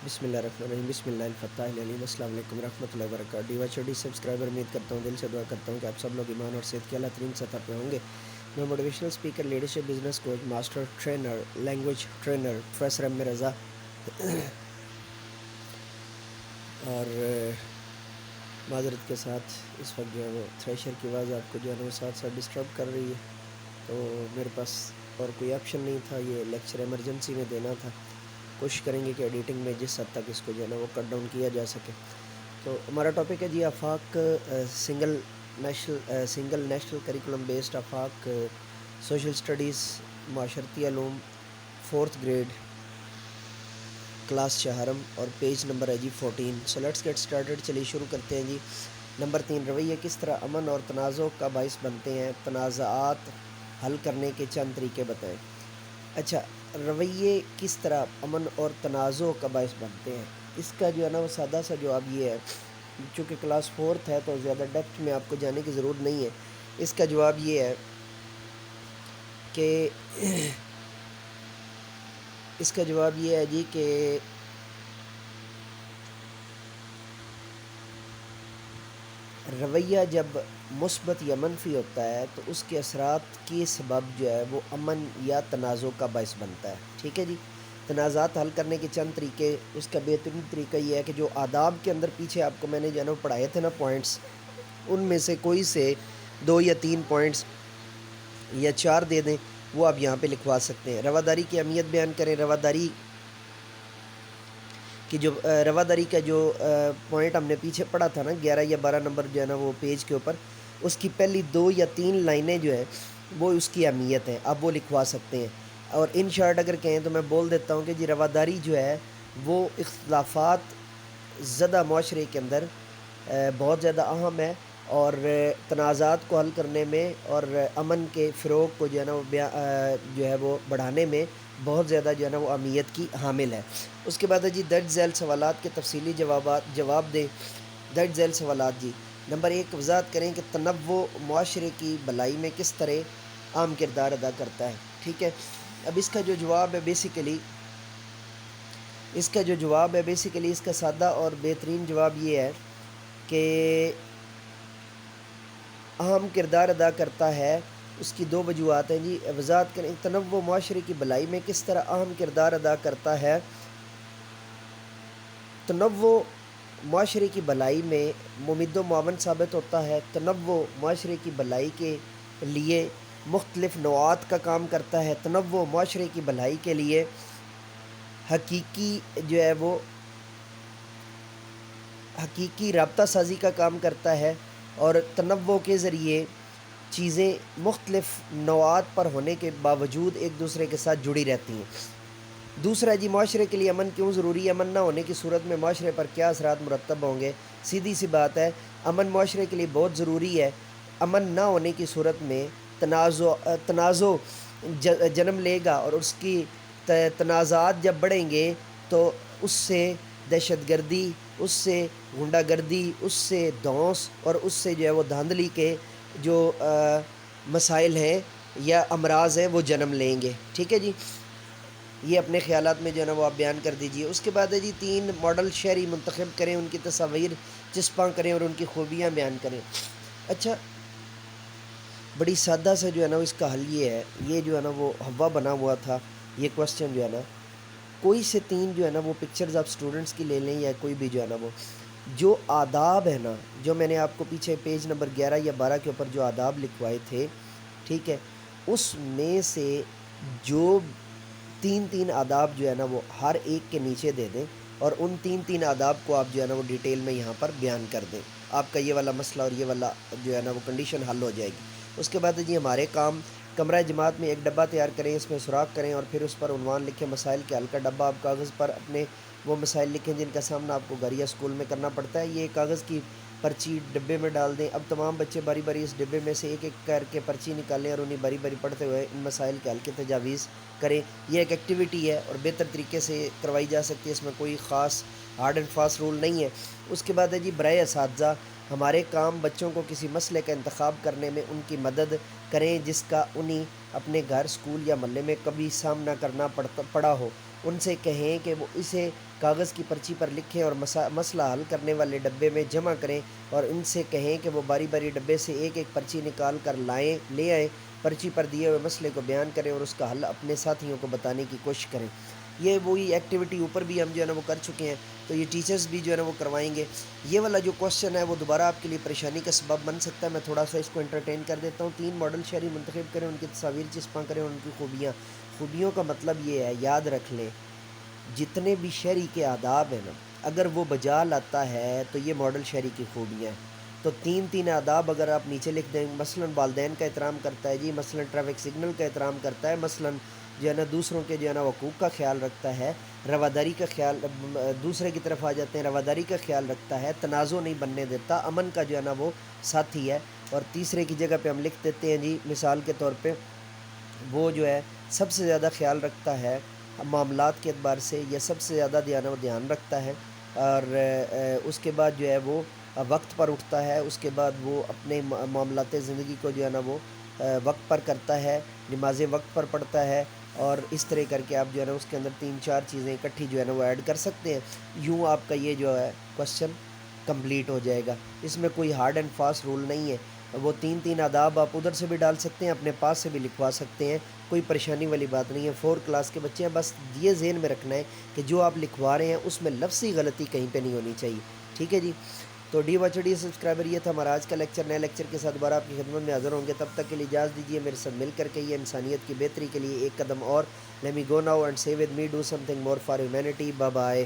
بسم اللہ الرحمن الرحیم بسم اللہ الفتاح العلیم السلام علیکم ورحمۃ اللہ وبرکاتہ ڈیوا چوٹی سبسکرائبر امید کرتا ہوں، دل سے دعا کرتا ہوں کہ آپ سب لوگ ایمان اور صحت کی اعلیٰ ترین سطح پہ ہوں گے۔ میں motivational speaker, leadership, business coach, master trainer, language trainer professor Ahmad Raza اور معذرت کے ساتھ اس وقت جو ہے وہ تھریشر کی آواز آپ کو جو ہے نا وہ ساتھ ساتھ ڈسٹرب کر رہی ہے، تو میرے پاس اور کوئی آپشن نہیں تھا، یہ لیکچر ایمرجنسی میں دینا تھا۔ کوشش کریں گے کہ ایڈیٹنگ میں جس حد تک اس کو جو ہے نا وہ کٹ ڈاؤن کیا جا سکے۔ تو ہمارا ٹاپک ہے جی آفاق سنگل نیشنل کریکولم بیسڈ آفاق سوشل اسٹڈیز معاشرتی علوم 4th گریڈ کلاس چہارم، اور پیج نمبر ہے جی 14۔ سو لیٹس گیٹ اسٹارٹیڈ، چلیے شروع کرتے ہیں جی۔ نمبر 3، رویے کس طرح امن اور تنازع کا باعث بنتے ہیں، تنازعات حل کرنے کے چند طریقے بتائیں۔ اچھا، رویے کس طرح امن اور تنازع کا باعث بنتے ہیں، اس کا جو ہے نا وہ سادہ سا جواب یہ ہے، چونکہ کلاس 4th ہے تو زیادہ ڈیپتھ میں آپ کو جانے کی ضرورت نہیں ہے۔ اس کا جواب یہ ہے کہ رویہ جب مثبت یا منفی ہوتا ہے تو اس کے اثرات کی سبب جو ہے وہ امن یا تنازع کا باعث بنتا ہے، ٹھیک ہے جی۔ تنازعات حل کرنے کے چند طریقے، اس کا بہترین طریقہ یہ ہے کہ جو آداب کے اندر پیچھے آپ کو میں نے جو ہے نا پڑھائے تھے نا پوائنٹس، ان میں سے کوئی سے 2 یا 3 پوائنٹس یا 4 دے دیں، وہ آپ یہاں پہ لکھوا سکتے ہیں۔ رواداری کی اہمیت بیان کریں۔ رواداری کا جو پوائنٹ ہم نے پیچھے پڑھا تھا نا 11 یا 12 نمبر جو ہے نا وہ پیج کے اوپر، اس کی پہلی 2 یا 3 لائنیں جو ہیں وہ اس کی اہمیت ہیں، آپ وہ لکھوا سکتے ہیں۔ اور ان شارٹ اگر کہیں تو میں بول دیتا ہوں کہ جی رواداری جو ہے وہ اختلافات زدہ معاشرے کے اندر بہت زیادہ اہم ہے، اور تنازعات کو حل کرنے میں اور امن کے فروغ کو جو ہے نا وہ جو ہے وہ بڑھانے میں بہت زیادہ جو ہے نا وہ اہمیت کی حامل ہے۔ اس کے بعد ہے جی درج ذیل سوالات کے تفصیلی جواب دیں۔ درج ذیل سوالات جی، نمبر 1، وضاحت کریں کہ تنوع معاشرے کی بھلائی میں کس طرح اہم کردار ادا کرتا ہے، ٹھیک ہے۔ اب اس کا جو جواب ہے بیسیکلی اس کا سادہ اور بہترین جواب یہ ہے کہ اہم کردار ادا کرتا ہے۔ اس کی 2 وجوہات ہیں جی، وضاحت کریں تنوع معاشرے کی بھلائی میں کس طرح اہم کردار ادا کرتا ہے۔ تنوع معاشرے کی بھلائی میں ممد و معاون ثابت ہوتا ہے۔ تنوع معاشرے کی بھلائی کے لیے مختلف نوعات کا کام کرتا ہے۔ تنوع معاشرے کی بھلائی کے لیے حقیقی رابطہ سازی کا کام کرتا ہے، اور تنوع کے ذریعے چیزیں مختلف نوعات پر ہونے کے باوجود ایک دوسرے کے ساتھ جڑی رہتی ہیں۔ دوسرا جی، معاشرے کے لیے امن کیوں ضروری ہے، امن نہ ہونے کی صورت میں معاشرے پر کیا اثرات مرتب ہوں گے۔ سیدھی سی بات ہے، امن معاشرے کے لیے بہت ضروری ہے۔ امن نہ ہونے کی صورت میں تنازع جنم لے گا، اور اس کی تنازعات جب بڑھیں گے تو اس سے دہشت گردی، اس سے غنڈہ گردی، اس سے دھونس، اور اس سے جو ہے وہ دھاندلی کے جو مسائل ہیں یا امراض ہیں وہ جنم لیں گے، ٹھیک ہے جی۔ یہ اپنے خیالات میں جو ہے نا وہ آپ بیان کر دیجئے۔ اس کے بعد ہے جی 3 ماڈل شہری منتخب کریں، ان کی تصاویر چسپاں کریں اور ان کی خوبیاں بیان کریں۔ اچھا، بڑی سادہ سے جو ہے نا اس کا حل یہ ہے، یہ جو ہے نا وہ ہوا بنا ہوا تھا، یہ کوسچن جو ہے نا کوئی سے 3 جو ہے نا وہ پکچرز آپ اسٹوڈنٹس کی لے لیں، یا کوئی بھی جو ہے نا وہ جو آداب ہے نا، جو میں نے آپ کو پیچھے پیج نمبر 11 یا 12 کے اوپر جو آداب لکھوائے تھے، ٹھیک ہے، اس میں سے جو 3 آداب جو ہے نا وہ ہر ایک کے نیچے دے دیں، اور ان 3 آداب کو آپ جو ہے نا وہ ڈیٹیل میں یہاں پر بیان کر دیں۔ آپ کا یہ والا مسئلہ اور یہ والا جو ہے نا وہ کنڈیشن حل ہو جائے گی۔ اس کے بعد جی ہمارے کام، کمرہ جماعت میں ایک ڈبہ تیار کریں، اس میں سوراخ کریں اور پھر اس پر عنوان لکھیں، مسائل کے حل کا ڈبہ۔ آپ کاغذ پر اپنے وہ مسائل لکھیں جن کا سامنا آپ کو گھر یا اسکول میں کرنا پڑتا ہے، یہ کاغذ کی پرچی ڈبے میں ڈال دیں۔ اب تمام بچے باری باری اس ڈبے میں سے ایک ایک کر کے پرچی نکالیں اور انہیں باری باری پڑھتے ہوئے ان مسائل کے حل کی تجاویز کریں۔ یہ ایک ایکٹیویٹی ہے اور بہتر طریقے سے کروائی جا سکتی ہے، اس میں کوئی خاص ہارڈ اینڈ فاسٹ رول نہیں ہے۔ اس کے بعد ہے جی برائے اساتذہ، ہمارے کام بچوں کو کسی مسئلے کا انتخاب کرنے میں ان کی مدد کریں جس کا انہیں اپنے گھر، اسکول یا محلے میں کبھی سامنا کرنا پڑا ہو۔ ان سے کہیں کہ وہ اسے کاغذ کی پرچی پر لکھیں اور مسئلہ حل کرنے والے ڈبے میں جمع کریں، اور ان سے کہیں کہ وہ باری باری ڈبے سے ایک ایک پرچی نکال کر لے آئیں، پرچی پر دیے ہوئے مسئلے کو بیان کریں اور اس کا حل اپنے ساتھیوں کو بتانے کی کوشش کریں۔ یہ وہی ایکٹیویٹی اوپر بھی ہم جو ہے نا وہ کر چکے ہیں، تو یہ ٹیچرز بھی جو ہے نا وہ کروائیں گے۔ یہ والا جو کوشچن ہے وہ دوبارہ آپ کے لیے پریشانی کا سبب بن سکتا ہے، میں تھوڑا سا اس کو انٹرٹین کر دیتا ہوں۔ 3 ماڈل شہری منتخب کریں، ان کی تصاویر چسپاں کریں، ان کی خوبیوں کا مطلب یہ ہے، یاد رکھ لیں جتنے بھی شہری کے آداب ہیں نا، اگر وہ بجا لاتا ہے تو یہ ماڈل شہری کی خوبیاں ہیں۔ تو 3 آداب اگر آپ نیچے لکھ دیں، مثلا والدین کا احترام کرتا ہے جی، مثلا ٹریفک سگنل کا احترام کرتا ہے، مثلا جو ہے نا دوسروں کے جو ہے نا حقوق کا خیال رکھتا ہے، رواداری کا خیال، دوسرے کی طرف آ جاتے ہیں، رواداری کا خیال رکھتا ہے، تنازع نہیں بننے دیتا، امن کا جو ہے نا وہ ساتھی ہے، اور تیسرے کی جگہ پہ ہم لکھ دیتے ہیں جی مثال کے طور پہ وہ جو ہے سب سے زیادہ خیال رکھتا ہے معاملات کے اعتبار سے، یا سب سے زیادہ دھیان رکھتا ہے، اور اس کے بعد جو ہے وہ وقت پر اٹھتا ہے، اس کے بعد وہ اپنے معاملات زندگی کو جو ہے نا وہ وقت پر کرتا ہے، نمازیں وقت پر پڑھتا ہے، اور اس طرح کر کے آپ جو ہے نا اس کے اندر 3-4 چیزیں اکٹھی جو ہے نا وہ ایڈ کر سکتے ہیں۔ یوں آپ کا یہ جو ہے کوشچن کمپلیٹ ہو جائے گا۔ اس میں کوئی ہارڈ اینڈ فاسٹ رول نہیں ہے، وہ 3 آداب آپ ادھر سے بھی ڈال سکتے ہیں، اپنے پاس سے بھی لکھوا سکتے ہیں، کوئی پریشانی والی بات نہیں ہے۔ 4 کلاس کے بچے ہیں، بس یہ ذہن میں رکھنا ہے کہ جو آپ لکھوا رہے ہیں اس میں لفظی غلطی کہیں پہ نہیں ہونی چاہیے، ٹھیک ہے جی۔ تو ڈی سبسکرائبر، یہ تھا ہمارا آج کا لیکچر۔ نئے لیکچر کے ساتھ دوبارہ آپ کی خدمت میں حاضر ہوں گے، تب تک کے لیے اجازت دیجیے، میرے ساتھ مل کر کے یہ انسانیت کی بہتری کے لیے ایک قدم اور۔ Let me go now and say with me do something more for humanity. Bye bye.